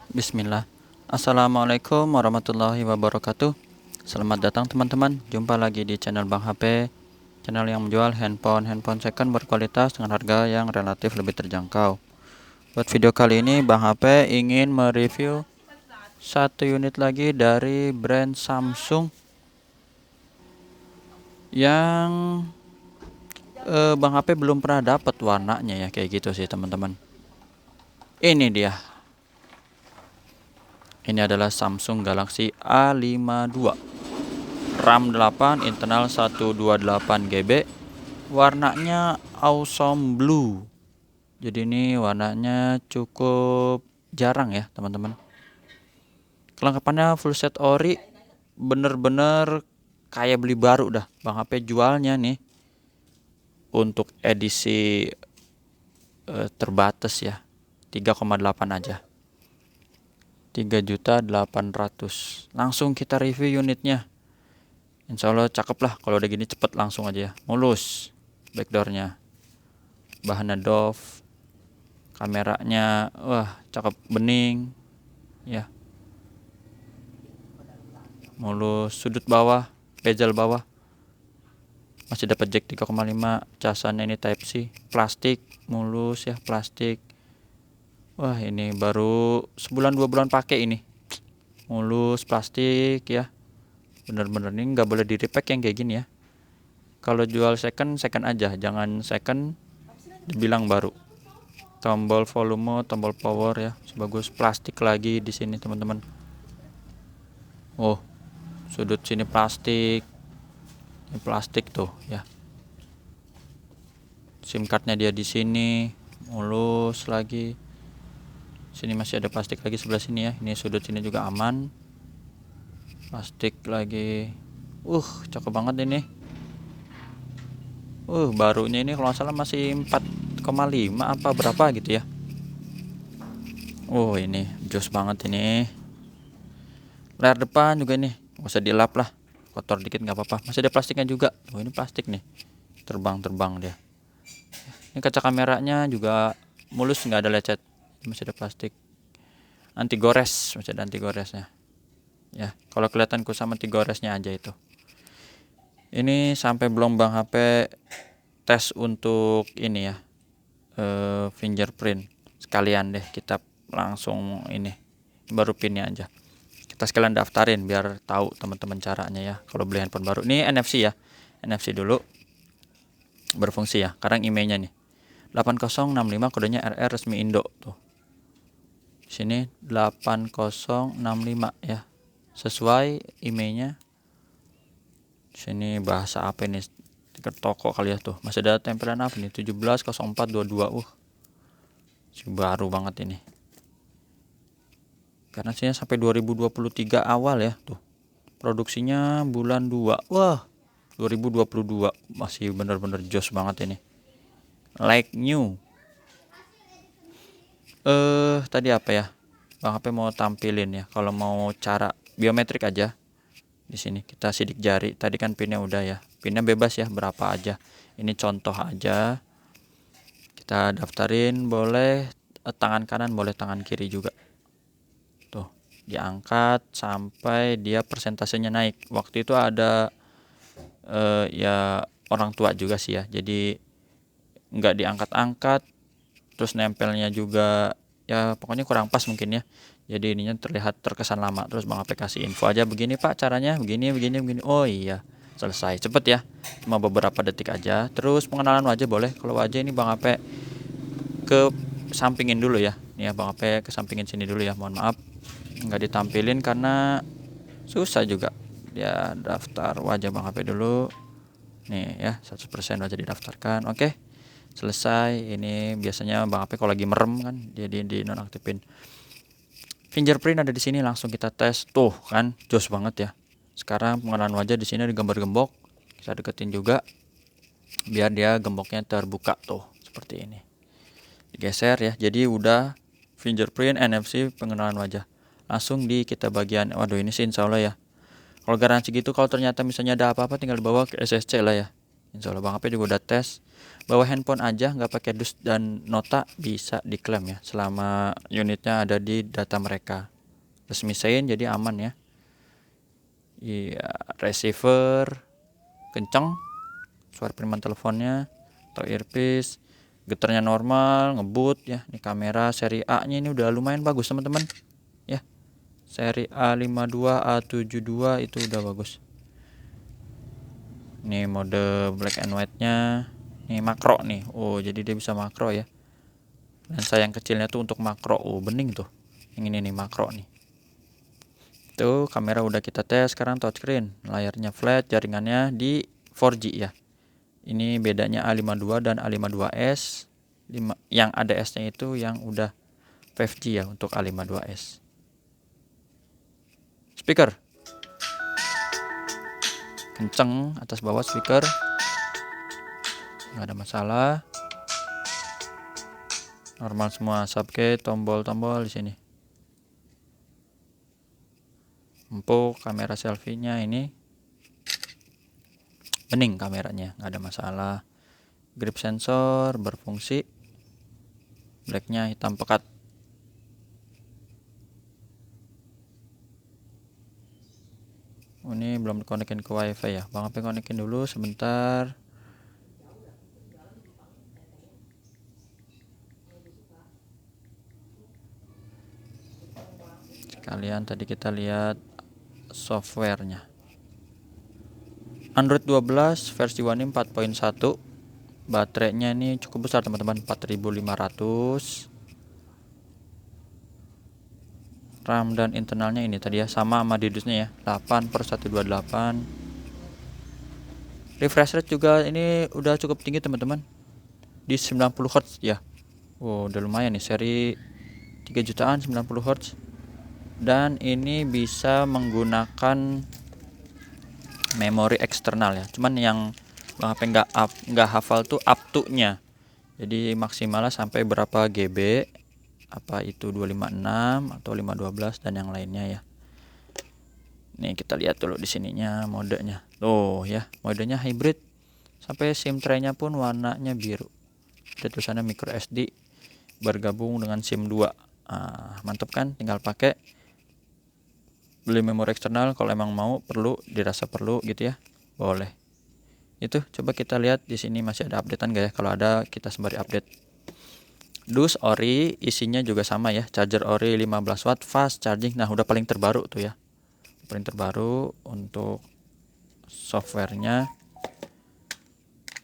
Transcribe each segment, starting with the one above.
Bismillah. Assalamualaikum warahmatullahi wabarakatuh. Selamat datang teman-teman. Jumpa lagi di channel Bang HP, channel yang menjual handphone second berkualitas dengan harga yang relatif lebih terjangkau. Buat video kali ini Bang HP ingin mereview satu unit lagi dari brand Samsung yang Bang HP belum pernah dapat warnanya ya, kayak gitu sih teman-teman. Ini dia. Ini adalah Samsung Galaxy A52, RAM 8, internal 128 GB, warnanya awesome blue. Jadi ini warnanya cukup jarang ya teman-teman. Kelengkapannya full set ori, bener-bener kayak beli baru dah. Bang HP jualnya nih untuk edisi terbatas ya, 3,8 aja, 3.800.000. Langsung kita review unitnya. Insya Allah cakep lah, kalau udah gini cepet langsung aja ya. Mulus backdoornya, bahannya doff, kameranya wah cakep, bening ya, mulus. Sudut bawah, bezel bawah masih dapat jack 3,5. casannya ini type C, plastik, mulus ya, plastik. Wah ini baru sebulan 2 bulan pakai ini, mulus, plastik ya. Bener-bener ini nggak boleh di repack yang kayak gini ya. Kalau jual second aja, jangan second dibilang baru. Tombol volume, tombol power ya, sebagus plastik lagi di sini teman-teman. Oh, sudut sini plastik, ini plastik tuh ya. SIM cardnya dia di sini, mulus lagi. Sini masih ada plastik lagi sebelah sini ya. Ini sudut sini juga aman, plastik lagi. Cakep banget ini. Barunya ini kalau nggak salah masih 4,5 apa berapa gitu ya. Ini jos banget ini. Layar depan juga nih, nggak usah dilap lah, kotor dikit nggak apa-apa. Masih ada plastiknya juga. Ini plastik nih, terbang dia. Ini kaca kameranya juga mulus, nggak ada lecet, masih ada plastik. Anti gores, masih ada anti goresnya. Ya, kalau kelihatan kusam anti goresnya aja itu. Ini sampai belum Bang HP tes untuk ini ya, fingerprint. Sekalian deh kita langsung ini, baru pinnya aja. Kita sekalian daftarin biar tahu teman-teman caranya ya. Kalau beli handphone baru, ini NFC ya, NFC dulu berfungsi ya. Sekarang emailnya nih 8065, kodenya RR, resmi Indo tuh. Sini 8065 ya, sesuai emailnya. Sini bahasa apa ini, stiker toko kali ya tuh. Masih ada tempelan apa nih, 170422. Si baru banget ini. Karena sini sampai 2023 awal ya tuh. Produksinya bulan 2. Wah, 2022 masih bener-bener jos banget ini. Like new. Tadi apa ya? Bang HP mau tampilin ya. Kalau mau cara biometrik aja. Di sini kita sidik jari. Tadi kan pinnya udah ya. Pinnya bebas ya, berapa aja. Ini contoh aja. Kita daftarin, boleh tangan kanan, boleh tangan kiri juga. Tuh, diangkat sampai dia persentasenya naik. Waktu itu ada ya orang tua juga sih ya. Jadi nggak diangkat-angkat, terus nempelnya juga ya pokoknya kurang pas mungkin ya. Jadi ininya terlihat terkesan lama. Terus Bang aplikasi info aja, begini Pak caranya, begini. Oh iya, selesai, cepet ya, cuma beberapa detik aja. Terus pengenalan wajah boleh. Kalau wajah ini Bang HP ke sampingin dulu ya. Nih ya, Bang HP ke sampingin sini dulu ya, mohon maaf nggak ditampilin karena susah juga. Dia daftar wajah Bang HP dulu nih ya, 100% wajah didaftarkan. Oke, selesai. Ini biasanya Bang HP kalau lagi merem kan dia di nonaktifin. Fingerprint ada di sini, langsung kita tes. Tuh kan jos banget ya. Sekarang pengenalan wajah di sini ada gambar gembok. Bisa deketin juga biar dia gemboknya terbuka tuh seperti ini. Digeser ya. Jadi udah fingerprint, NFC, pengenalan wajah. Langsung di kita bagian, waduh ini sih insya Allah ya. Kalau garansi gitu, kalau ternyata misalnya ada apa-apa tinggal dibawa ke SSC lah ya. Insya Allah Bang HP juga udah tes, bawa handphone aja nggak pakai dus dan nota bisa diklaim ya, selama unitnya ada di data mereka. Resmi sein jadi aman ya. Iya, receiver kenceng, suara piriman teleponnya atau earpiece, getarnya normal, ngebut ya. Ini kamera seri A nya ini udah lumayan bagus teman-teman ya, seri A52 A72 itu udah bagus. Ini mode black and white nya, ini makro nih. Oh jadi dia bisa makro ya, lensa yang kecilnya tuh untuk makro. Oh bening tuh yang ini nih makro nih. Tuh kamera udah kita tes, sekarang touchscreen, layarnya flat, jaringannya di 4G ya. Ini bedanya A52 dan A52s. Yang ada S-nya itu yang udah 5G ya untuk A52s. Speaker kenceng, atas bawah speaker nggak ada masalah, normal semua. Subcase, tombol-tombol di sini. Empuk, kamera selfie-nya ini bening, kameranya nggak ada masalah. Grip sensor berfungsi, blacknya hitam pekat. Ini belum dikonekin ke wifi ya, Bang HP konekin dulu sebentar. Sekalian tadi kita lihat softwarenya. Android 12 versi One 4.1. Baterainya ini cukup besar teman-teman, 4500. RAM dan internalnya ini tadi ya, sama di dusnya ya, 8/128. Refresh rate juga ini udah cukup tinggi teman-teman, di 90 Hz ya. Wow, udah lumayan nih, seri 3 jutaan 90 Hz. Dan ini bisa menggunakan memori eksternal ya. Cuman yang Bang HP nggak hafal tuh up to-nya. Jadi maksimalnya sampai berapa GB? Apa itu 256 atau 512 dan yang lainnya ya. Nih kita lihat dulu di sininya modenya. Tuh ya, modenya hybrid. Sampai SIM tray-nya pun warnanya biru. Ada tulisannya micro SD bergabung dengan SIM 2. Mantap kan? Tinggal pakai, beli memori eksternal kalau emang mau, dirasa perlu gitu ya. Boleh. Itu coba kita lihat di sini masih ada updatean gak ya? Kalau ada kita sembari update. Dus ori, isinya juga sama ya, charger ori 15 watt fast charging. Nah udah paling terbaru tuh ya, paling terbaru untuk softwarenya,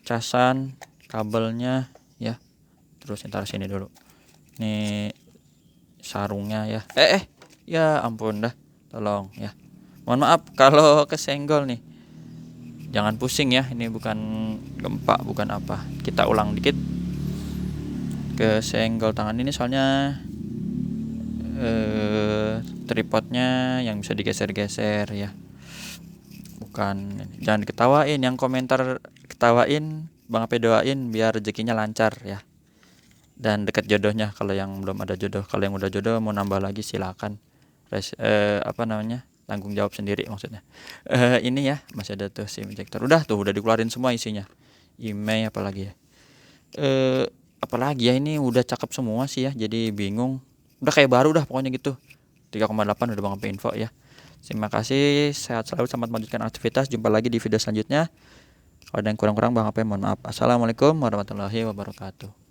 casan, kabelnya ya. Terus ntar sini dulu, nih sarungnya ya. Ya ampun dah, tolong ya, mohon maaf kalau kesenggol nih, jangan pusing ya, ini bukan gempa bukan apa. Kita ulang dikit, kesenggol tangan ini soalnya tripodnya yang bisa digeser-geser ya, bukan. Jangan diketawain, yang komentar ketawain, Bang HP doain biar rezekinya lancar ya, dan dekat jodohnya kalau yang belum ada jodoh. Kalau yang udah jodoh mau nambah lagi silakan, tanggung jawab sendiri maksudnya. Ini ya masih ada tuh SIM injector, udah dikeluarin semua isinya, email apalagi ya, apalagi ya, ini udah cakep semua sih ya, jadi bingung. Udah kayak baru dah pokoknya gitu. 3,8 udah Bang HP info ya. Terima kasih, sehat selalu, selamat melanjutkan aktivitas. Jumpa lagi di video selanjutnya. Kalau ada yang kurang-kurang Bang HP mohon maaf. Assalamualaikum warahmatullahi wabarakatuh.